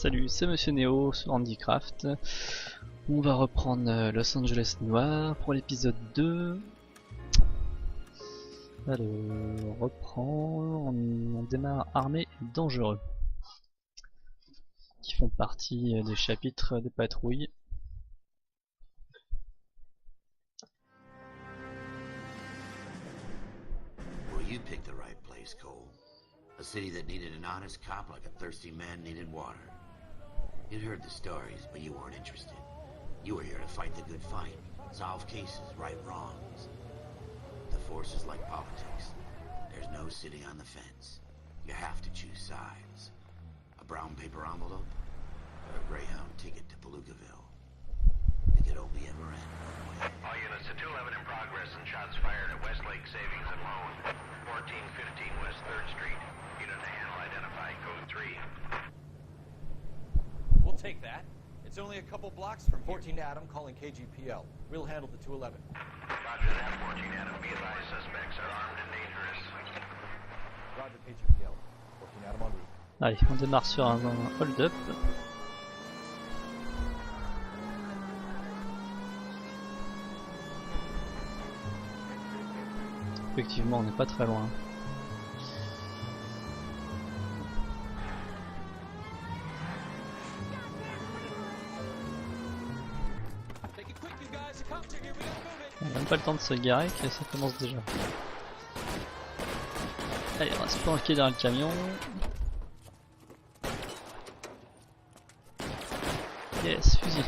Salut, c'est MrNeho sur Handicraft. On va reprendre Los Angeles Noire pour l'épisode 2. Alors, on reprend, on démarre armé et dangereux, qui font partie des chapitres de Patrouille. Well, you picked the right place, Cole. A city that needed an honest cop like a thirsty man needed water. You'd heard the stories, but you weren't interested. You were here to fight the good fight, solve cases, right wrongs. The force is like politics. There's no sitting on the fence. You have to choose sides. A brown paper envelope, or a Greyhound ticket to Palookaville. It could only ever end one way. All units to 211 in progress and shots fired at Westlake Savings and Loan, 1415 West 3rd Street. Unit to handle identified code 3. We'll take that. It's only a couple blocks from 14 Adam calling KGPL. We'll handle the 211. Roger that, 14 Adam. Be advised, suspects are armed and dangerous. Roger KGPL. 14 Adam en route. Allez, on démarre sur un hold-up. Effectivement, on n'est pas très loin. On n'a même pas le temps de se garer que ça commence déjà. Allez, on va se planquer dans le camion. Yes, fusil.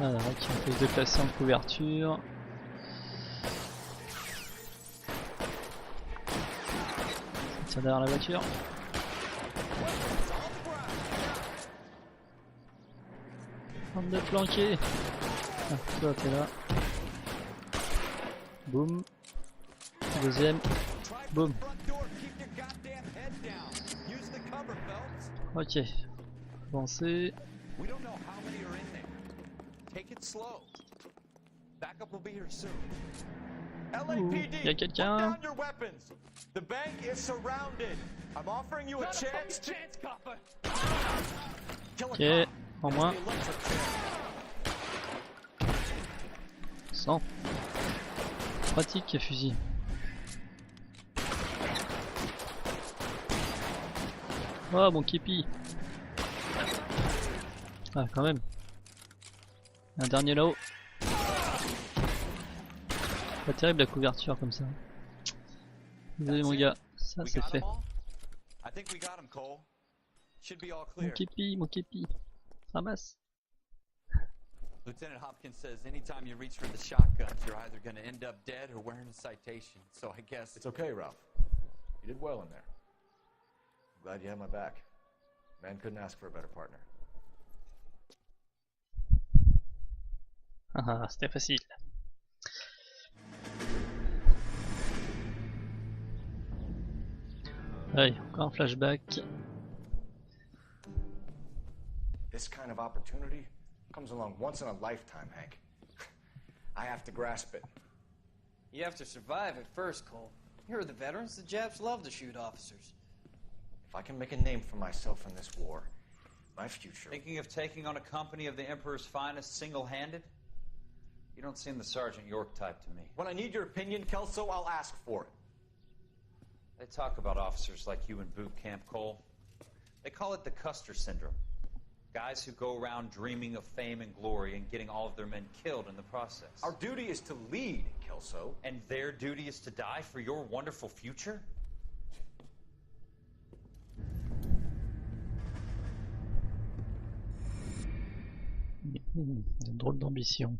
Alors, ok, on peut se déplacer en couverture. Ça tire derrière la voiture. Bande de planquer. Ah, toi t'es là. Boum. Deuxième. Boum. Ok. Avancez. Il y a quelqu'un. Ok, en moins. 100. Pratique fusil. Oh mon képi. Ah quand même. Un dernier là-haut. Pas terrible la couverture comme ça. Désolé mon gars, ça c'est fait. Mon képi. Ramasse. Lieutenant Hopkins says anytime you reach for the shotguns, you're either going to end up dead or wearing a citation. So I guess it's okay, Ralph. You did well in there. I'm glad you had my back. Man couldn't ask for a better partner. Ah, c'était facile. Allez, encore un flashback. This kind of opportunity comes along once in a lifetime, Hank. I have to grasp it. You have to survive at first, Cole. Here are the veterans. The Japs love to shoot officers. If I can make a name for myself in this war, my future... Thinking of taking on a company of the Emperor's finest single-handed? You don't seem the Sergeant York type to me. When I need your opinion, Kelso, I'll ask for it. They talk about officers like you in boot camp, Cole. They call it the Custer syndrome. Guys who go around dreaming of fame and glory and getting all of their men killed in the process. Our duty is to lead, Kelso. And their duty is to die for your wonderful future? Drôle d'ambition.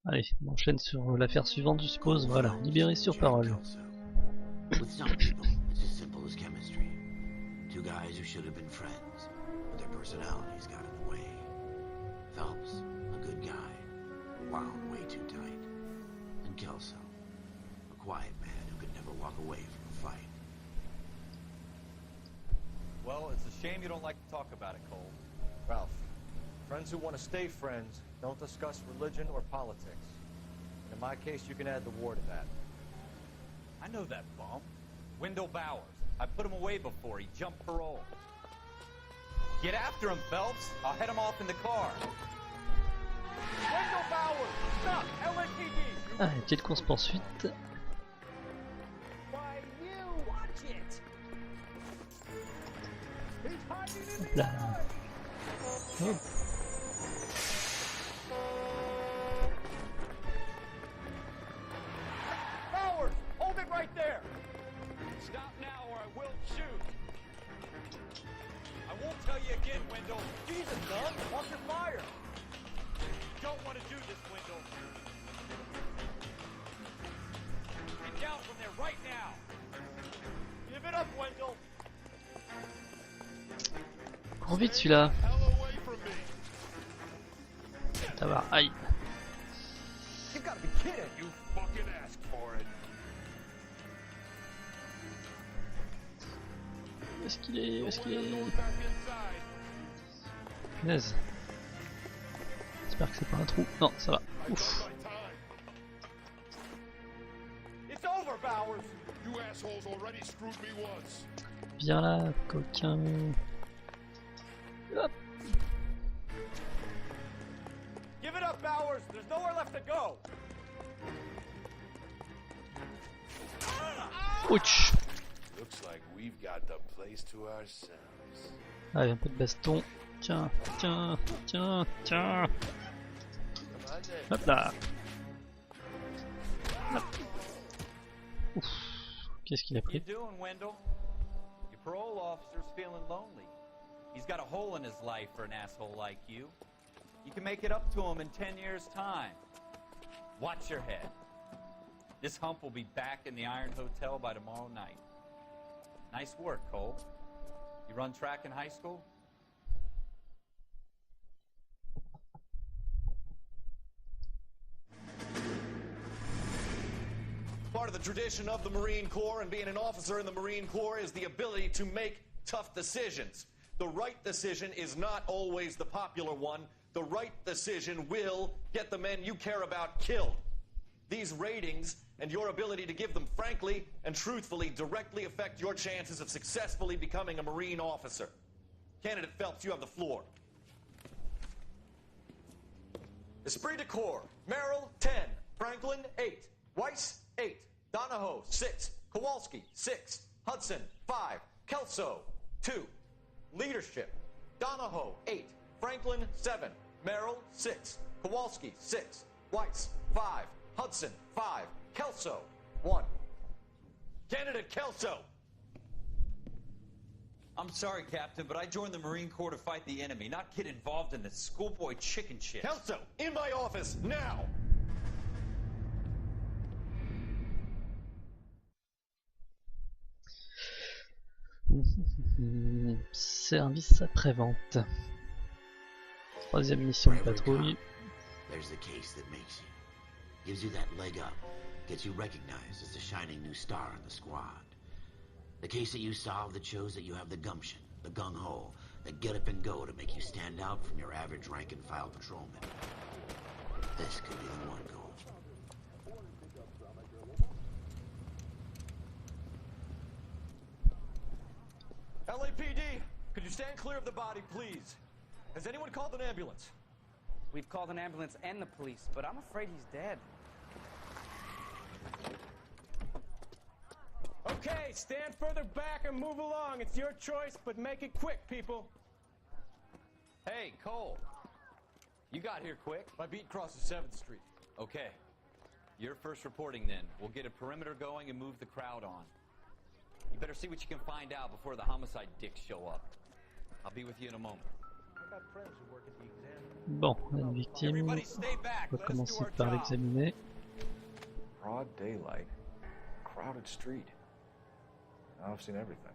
Allez, on enchaîne sur l'affaire suivante, je suppose. Voilà, libéré sur parole. With some people, it's as simple as chemistry. Two guys who should have been friends, but their personalities got in the way. Phelps, a good guy, wound way too tight. And Kelso, a quiet man who could never walk away from a fight. Well, it's a shame you don't like to talk about it, Cole. Ralph, friends who want to stay friends don't discuss religion or politics. And in my case, you can add the war to that. I know that bum. Wendell Bowers. I put him away before he jumped parole. Get after him, Phelps. I'll head him off in the car. Wendell Bowers, stop! LAPD! Ah, une petite course poursuite. Why you watch it? He's hiding in Hop the là. yard. Hop. Bowers, hold it right there. Stop now or I will shoot. I won't tell you again, Wendell. Jesus, Doug, watch your fire. Don't want to do this, Wendell. Get down from there right now. Give it up, Wendell. Trop vite celui-là. Ça va, aïe. You gotta be kidding. You fucking asked for it. Où est-ce qu'il est? Où est-ce qu'il est? Back inside. Punaise. J'espère que c'est pas un trou. Non, ça va. Ouf. My time. It's over, Bowers. You assholes already screwed me once. Viens là, coquin. Hop. Give it up, Bowers. There's nowhere left to go. Ouch. Looks like we've got the place to ourselves. Allez, un peu de baston. Tiens, tiens, tiens, tiens. Hop là. Hop. Ouf. Qu'est-ce qu'il a What you pris? doing, Wendell? Your parole officer's feeling lonely. He's got a hole in his life for an asshole like you. You can make it up to him in 10 years' time. Watch your head. This hump will be back in the Iron Hotel by tomorrow night. Nice work, Cole. You run track in high school? Part of the tradition of the Marine Corps and being an officer in the Marine Corps is the ability to make tough decisions. The right decision is not always the popular one. The right decision will get the men you care about killed. These ratings and your ability to give them frankly and truthfully directly affect your chances of successfully becoming a Marine officer. Candidate Phelps, you have the floor. Esprit de Corps, Merrill 10, Franklin 8, Weiss 8, Donahoe 6, Kowalski 6, Hudson 5, Kelso 2. Leadership, Donahoe 8, Franklin 7, Merrill 6, Kowalski 6, Weiss 5, Hudson 5, Kelso 1. Candidate Kelso. I'm sorry, Captain, but I joined the Marine Corps to fight the enemy, not get involved in this schoolboy chicken shit. Kelso, in my office, now! Service après-vente. Troisième mission de patrouille. There's the case that makes you. Gives you that leg up. Gets you recognized as the shining new star in the squad. The case that you solve that shows that you have the gumption, the gung-ho, the get up and go to make you stand out from your average rank and file patrolman. This could be the one, Cole. LAPD, could you stand clear of the body, please? Has anyone called an ambulance? We've called an ambulance and the police, but I'm afraid he's dead. Okay, stand further back and move along. It's your choice, but make it quick, people. Hey, Cole. You got here quick. My beat crosses 7th Street. Okay. You're first reporting then. We'll get a perimeter going and move the crowd on. You better see what you can find out before the homicide dicks show up. I'll be with you in a moment. Bon, on a une victime. Everybody stay back. On va Let us do commencer our par job. l'examiner. Broad daylight, crowded street. Now I've seen everything.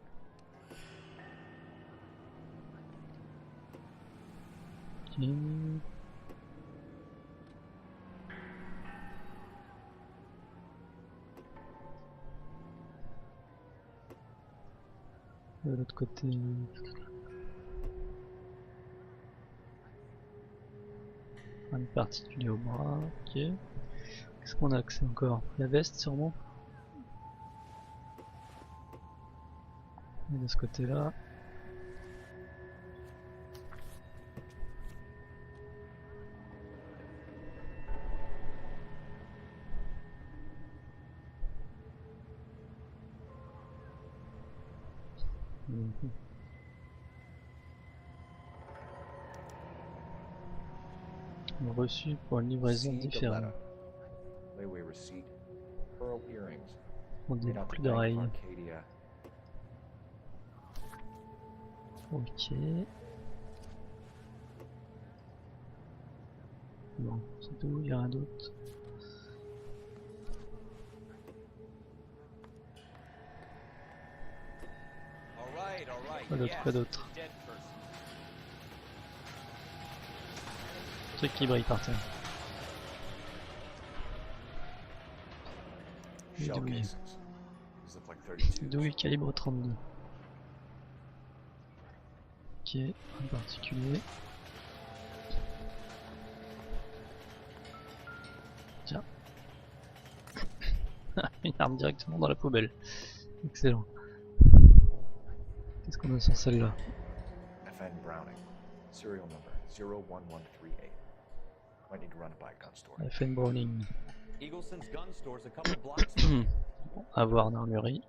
Ok. De l'autre côté. Un particulier au bras, ok. Qu'est-ce qu'on a accès encore? La veste sûrement? Et de ce côté-là. Reçu pour une livraison différente. Pour des boucles d'oreilles. Ok. Bon, c'est tout, il n'y a rien d'autre. Quoi d'autre? Truc qui brille par terre. Douille. Douille calibre 32. Ok, en particulier. Tiens. Une arme directement dans la poubelle. Excellent. Qu'est-ce qu'on a sur celle-là? FN Browning, serial number 01138. Might need to run it by a gun store. FN Browning. Eagleson's gun store's a couple blocks. Bon, à voir en armurerie.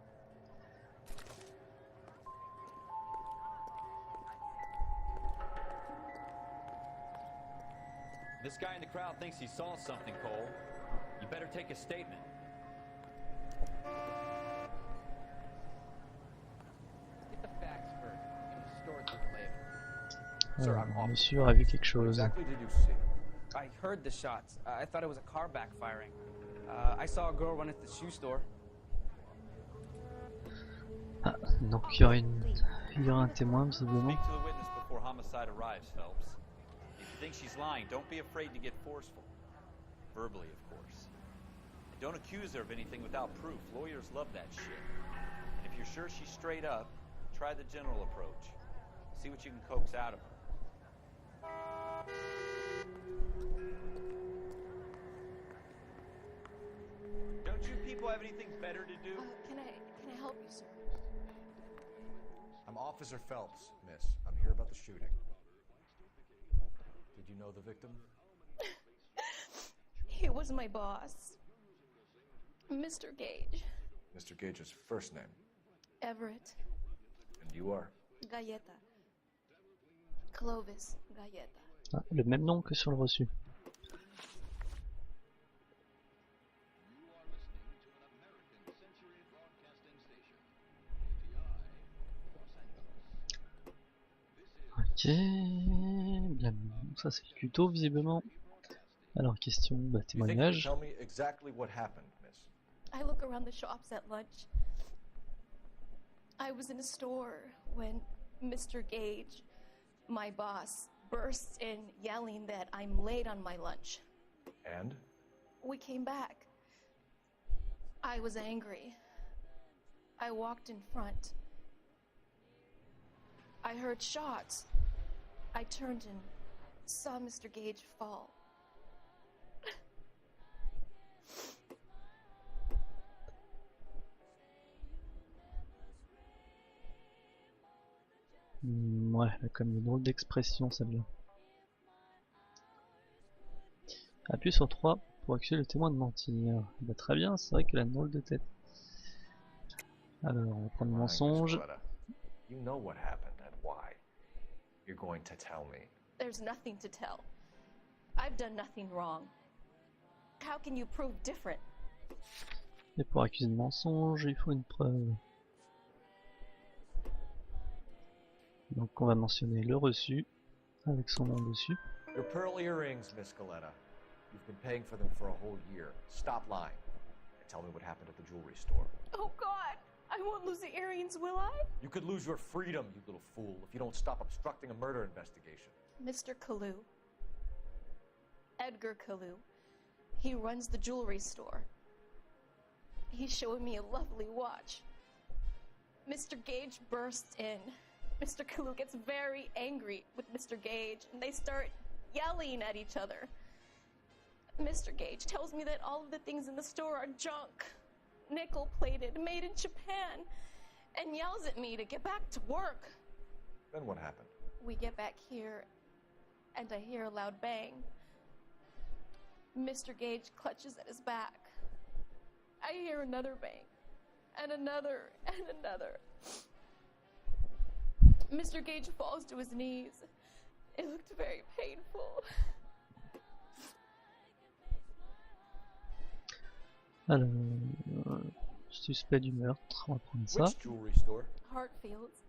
This guy in the crowd thinks he saw something, Cole. You better take a statement. Get the facts first. I'm gonna store it later. Sir, I'm off. Monsieur a vu quelque What chose. exactly did you see? I heard the shots. I thought it was a car backfiring. I saw a girl run at the shoe store. Ah, donc il y aura un témoin visiblement. Speak to the witness before homicide arrives, Phelps. If you think she's lying, don't be afraid to get forceful. Verbally, of course. And don't accuse her of anything without proof. Lawyers love that shit. And if you're sure she's straight up, try the general approach. See what you can coax out of her. Don't you people have anything better to do? Can I help you, sir? I'm Officer Phelps, miss. I'm here about the shooting. Did you know the victim? He was my boss, Mr. Gage. Mr. Gage's first name. Everett. And you are? Galleta. Clovis Galleta. Ah, le même nom que sur le reçu. Ok, bien, ça c'est le tuto visiblement. Alors question, You think you can témoignage. tell me exactly what happened, miss? I look around the shops at lunch. I was in a store when Mr. Gage, my boss, bursts in yelling that I'm late on my lunch. And? We came back. I was angry. I walked in front. I heard shots. I turned and saw Mr. Gage fall. Ouais, elle a quand même une drôle d'expression celle-là. Appuie sur 3 pour accuser le témoin de mentir. Bah, très bien, c'est vrai qu'elle a une drôle de tête. Alors, on va prendre le mensonge. You know what happened and why. You're going to tell me. There's nothing to tell. I've done nothing wrong. How can you prove different? Et pour accuser de mensonge, il faut une preuve. Donc on va mentionner le reçu, avec son nom dessus. Your pearl earrings, Miss Galleta. You've been paying for them for a whole year. Stop lying. And tell me what happened at the jewelry store. Oh God, I won't lose the earrings, will I? You could lose your freedom, you little fool, if you don't stop obstructing a murder investigation. Mr. Kalu. Edgar Kalu. He runs the jewelry store. He's showing me a lovely watch. Mr. Gage bursts in. Mr. Kalu gets very angry with Mr. Gage, and they start yelling at each other. Mr. Gage tells me that all of the things in the store are junk, nickel-plated, made in Japan. and yells at me to get back to work. Then what happened? We get back here, and I hear a loud bang. Mr. Gage clutches at his back. I hear another bang, and another, and another. Mr. Gage falls to his knees. It looked very painful. Alors, suspect du meurtre, on va prendre ça. Which jewelry store? Hartfield's.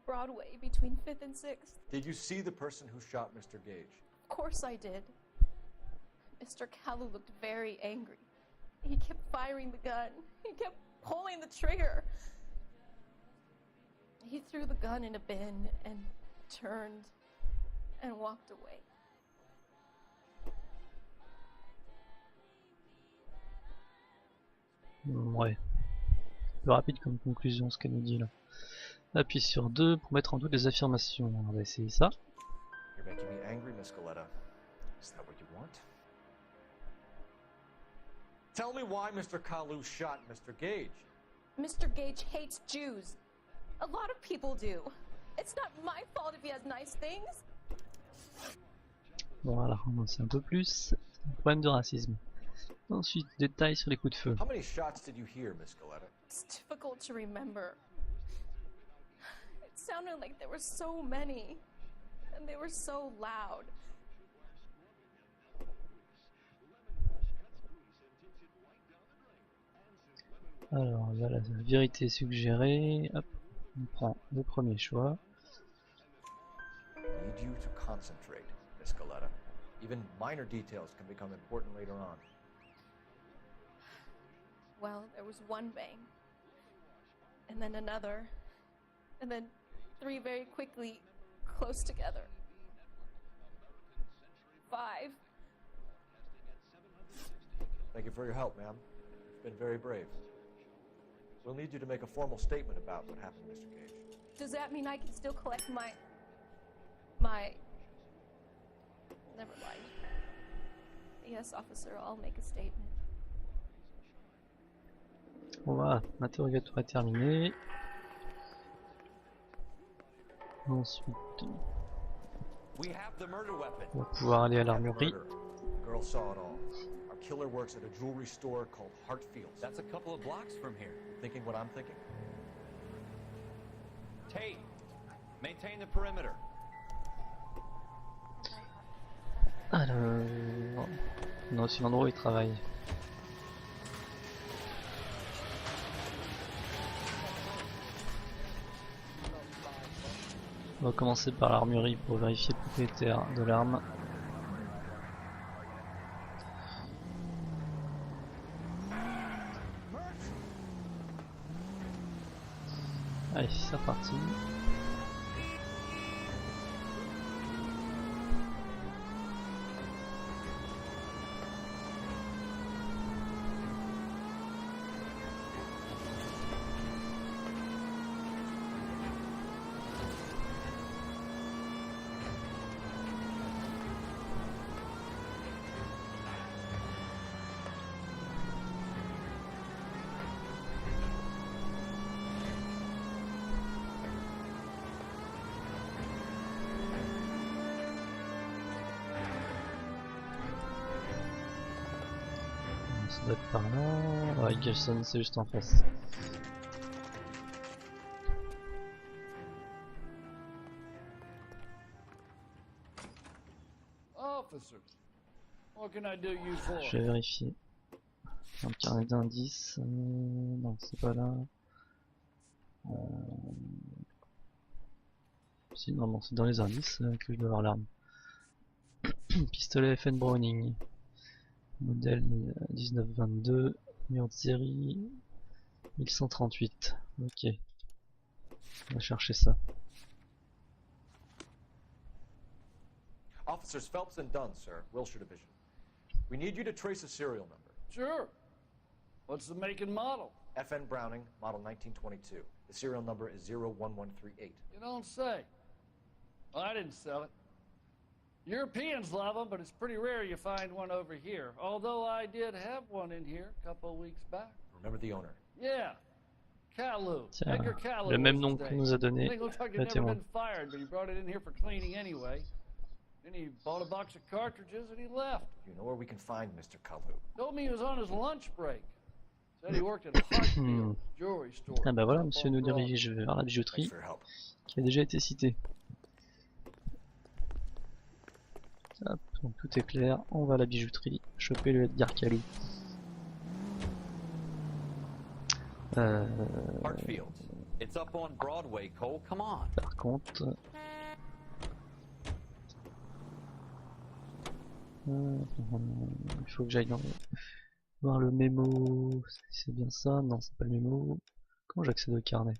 Broadway, between 5th and 6th. Did you see the person who shot Mr. Gage? Of course I did. Mr. Kalu looked very angry. He kept firing the gun. He kept pulling the trigger. He threw the gun in a bin and turned and walked away. Ouais. Plus rapide comme conclusion ce qu'elle nous dit là. Appuie sur 2 pour mettre en doute les affirmations. On va essayer ça. You're making me angry, Miss Goleta. Is that what you want? Tell me why Mr. Kalu shot Mr. Gage. Mr. Gage hates Jews. A lot of people do. It's not my fault if he has nice things. Bon, alors on en sait un peu plus. Problème de racisme. Ensuite, détails sur les coups de feu. How many shots did you hear, Miss Goleta? It's difficult to remember. It sounded like there were so many, and they were so loud. Alors, là, la vérité suggérée. Hop, on prend le premier choix. I need you to concentrate, Miss Goleta. Even minor details can become important later on. Well, there was one bang, and then another, and then 3 very quickly, close together. 5. Thank you for your help, ma'am. You've been very brave. We'll need you to make a formal statement about what happened to Mr. Gage. Does that mean I can still collect my... Never mind. Yes, officer, I'll make a statement. Voilà, l'interrogatoire est terminé. Ensuite, We have the murder weapon. on va pouvoir aller à l'armurerie. The girl saw it all. Our killer works at a jewelry store called Hartfield's. That's a couple of blocks from here. Thinking what I'm thinking? Tate, maintain the perimeter. Alors, on a aussi l'endroit où il travaille. On va commencer par l'armurerie pour vérifier le propriétaire de l'arme. Allez, c'est reparti. Ça doit être par là. Ouais, Gelson, c'est juste en face. Officer, what can I do you for? Je vais vérifier. Un carnet d'indices. Non, c'est pas là. Si, non, bon, c'est dans les indices que je dois avoir l'arme. Pistolet FN Browning. Modèle 1922. Numéro de série 1138. Ok. On va chercher ça. Officers Phelps and Dunn, sir, Wilshire Division. We need you to trace a serial number. Sure. What's the make and model? FN Browning, model 1922. The serial number is 01138. You don't say. Well, I didn't sell it. Europeans love them, but it's pretty rare you find one over here. Although I did have one in here a couple of weeks back. Remember the owner? Yeah. Kalu. Tiens, Edgar Kalu le même was nom his qu'on name. nous a donné, Thing looks like le he'd never témoin. been fired, but he brought it in here for cleaning anyway. Then he bought a box of cartridges and he left. You know where we can find Mr. Kalu? Told me he was on his lunch break. Said he worked at Hartfield jewelry store. Ah bah voilà, up monsieur on nous Broadway. dirige vers la Thanks bijouterie for your help. qui a déjà été citée. Hop, donc tout est clair, on va à la bijouterie, choper le Edgar Kalu. Hartfield. It's up on Broadway, Cole. Come on. Par contre... il faut que j'aille voir le mémo, c'est bien ça, non c'est pas le mémo. Comment j'accède au carnet?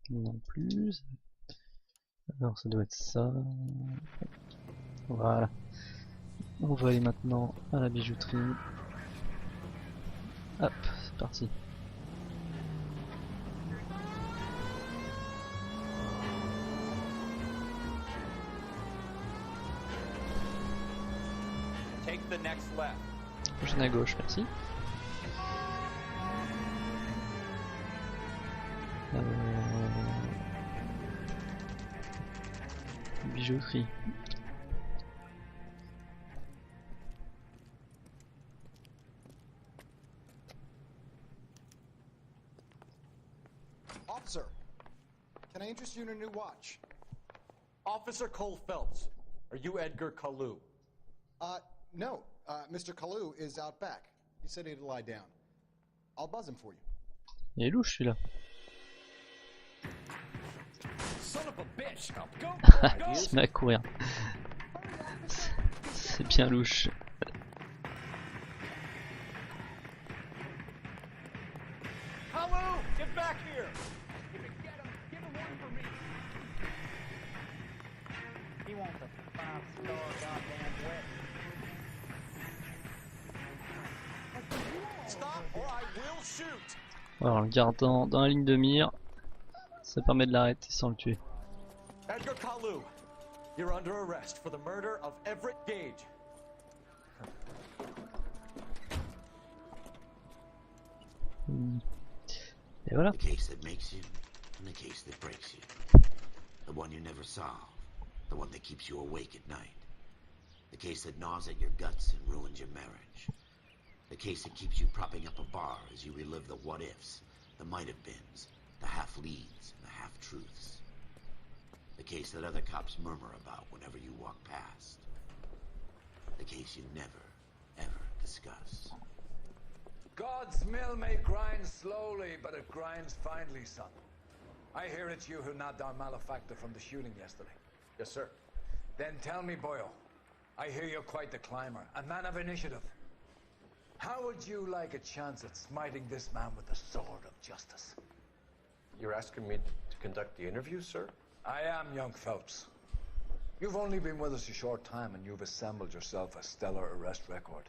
Non plus. Alors ça doit être ça. Voilà. On va aller maintenant à la bijouterie. Hop, c'est parti. Take the next left. Prochaine à gauche, merci. Bijouterie. Officer, can I interest you in a new watch? Officer Cole Phelps, are you Edgar Kalu? No. Mr. Kalu is out back. He said he'd lie down. I'll buzz him for you. Il est louche celui-là. Son of a bitch! Now go, Il se met à courir. C'est bien louche. Kalu, get back here! Get him! Give him one for me! He wants a 5-star goddamn wet. Stop or I will shoot. Alors, en le gardant dans la ligne de mire, ça permet de l'arrêter sans le tuer. Edgar Kalu, you're under arrest for the murder of Everett Gage. Et voilà. The case that makes you, and the case that breaks you. The one you never solve. The one that keeps you awake at night. The case that gnaws at your guts and ruins your marriage. The case that keeps you propping up a bar as you relive the what-ifs, the might-have-beens, the half-leads, and the half-truths. The case that other cops murmur about whenever you walk past. The case you never, ever discuss. God's mill may grind slowly, but it grinds finely, son. I hear it's you who nabbed our malefactor from the shooting yesterday. Yes, sir. Then tell me, boyo, I hear you're quite the climber, a man of initiative. How would you like a chance at smiting this man with the sword of justice? You're asking me to conduct the interview, sir? I am, young Phelps. You've only been with us a short time and you've assembled yourself a stellar arrest record.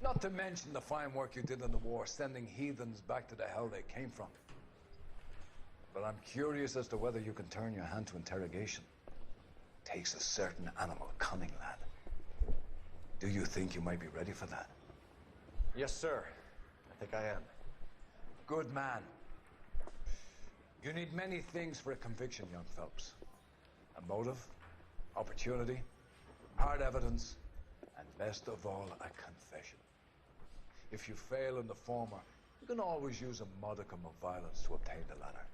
Not to mention the fine work you did in the war, sending heathens back to the hell they came from. But I'm curious as to whether you can turn your hand to interrogation. Takes a certain animal cunning, lad. Do you think you might be ready for that? Yes, sir. I think I am. Good man. You need many things for a conviction, young Phelps. A motive, opportunity, hard evidence, and best of all, a confession. If you fail in the former, you can always use a modicum of violence to obtain the latter.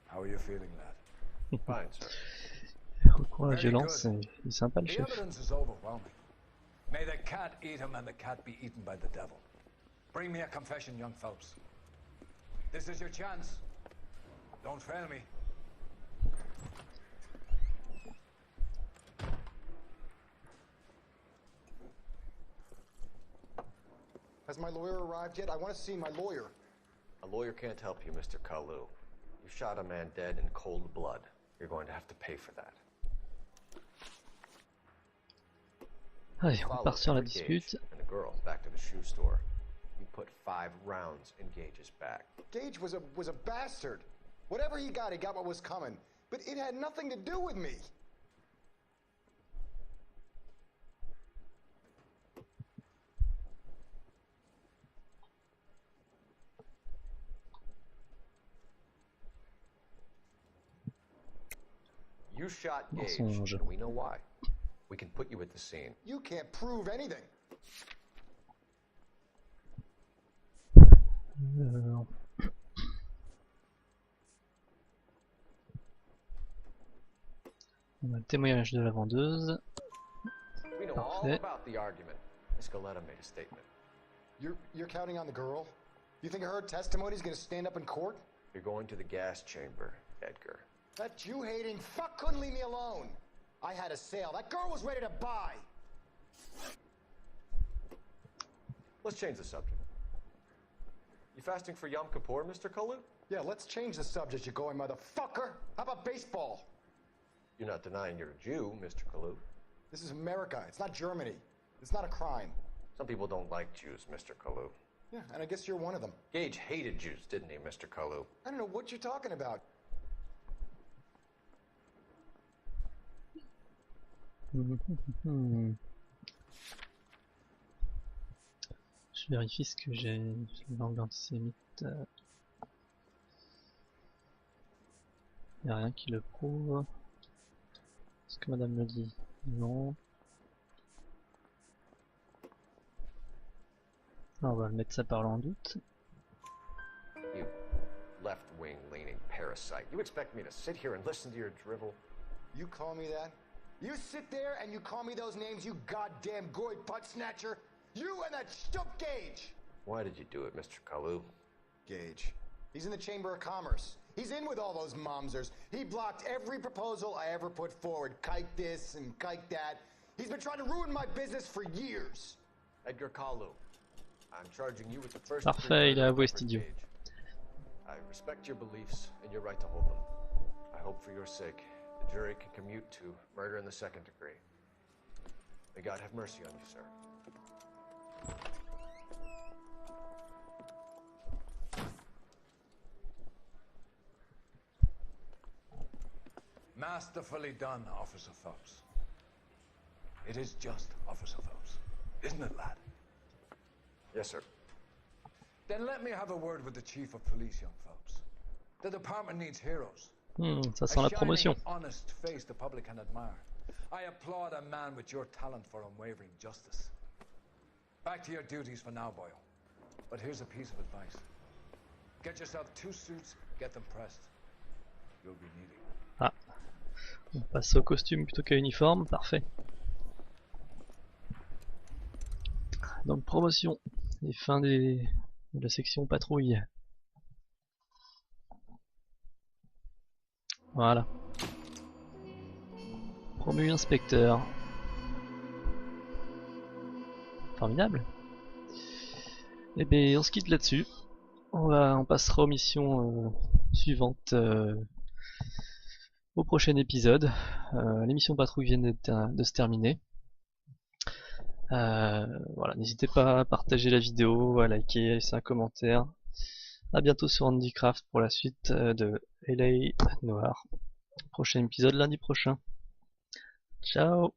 How are you feeling, lad? Fine, sir. Recours à la violence, il est sympa le The chef. evidence is overwhelming. May the cat eat him and the cat be eaten by the devil. Bring me a confession, young Phelps. This is your chance. Don't fail me. Has my lawyer arrived yet? I want to see my lawyer. A lawyer can't help you, Mr. Kalu. You shot a man dead in cold blood. You're going to have to pay for that. Allez, on part sur la dispute. And the girl back to the shoe store. You put 5 rounds in Gage's back. Gage was a bastard. Whatever he got what was coming. But it had nothing to do with me. You shot Gage, Mensonge. and we know why. We can put you at the scene. You can't prove anything. On a le témoignage de la vendeuse. We know all Parfait. about the argument. Escaleta made a statement. You're counting on the girl? You think her testimony is going to stand up in court? You're going to the gas chamber, Edgar. That Jew-hating fuck couldn't leave me alone. I had a sale. That girl was ready to buy. Let's change the subject. You fasting for Yom Kippur, Mr. Kalu? Yeah, let's change the subject, you going motherfucker. How about baseball? You're not denying you're a Jew, Mr. Kalu. This is America. It's not Germany. It's not a crime. Some people don't like Jews, Mr. Kalu. Yeah, and I guess you're one of them. Gage hated Jews, didn't he, Mr. Kalu? I don't know what you're talking about. Je vérifie ce que j'ai. Langue antisémite. Y a rien qui le prouve. Est-ce que madame me dit? Non. Ah, on va le mettre ça par là en doute. You left-wing leaning parasite. You expect me to sit here and listen to your drivel? You call me that? You sit there and you call me those names, you goddamn goy butt snatcher? You and that stup Gage! Why did you do it, Mr. Kalu? Gage. He's in the Chamber of Commerce. He's in with all those momsers. He blocked every proposal I ever put forward. Kike this and kike that. He's been trying to ruin my business for years. Edgar Kalu, I'm charging you with the first. Parfait, il a avoué cet idiot. I respect your beliefs and your right to hold them. I hope for your sake the jury can commute to murder in the second degree. May God have mercy on you, sir. Masterfully done, Officer Phelps. It is just, Officer Phelps. Isn't it, lad? Yes, sir. Then let me have a word with the Chief of Police, young Phelps. The department needs heroes. Ça sent la promotion. A shining, honest face the public can admire. I applaud a man with your talent for unwavering justice. Back to your duties for now, Boyle. But here's a piece of advice. Get yourself 2 suits, get them pressed. You'll be needing. Ah. On passe au costume plutôt qu'à uniforme, parfait. Donc promotion et fin de la section patrouille. Voilà. Promu inspecteur. Formidable. Et bien on se quitte là-dessus. On passera aux missions suivantes au prochain épisode. L'émission patrouille vient de se terminer. Voilà, n'hésitez pas à partager la vidéo, à liker, à laisser un commentaire. A bientôt sur Handicraft pour la suite de LA Noire. Prochain épisode lundi prochain. Ciao.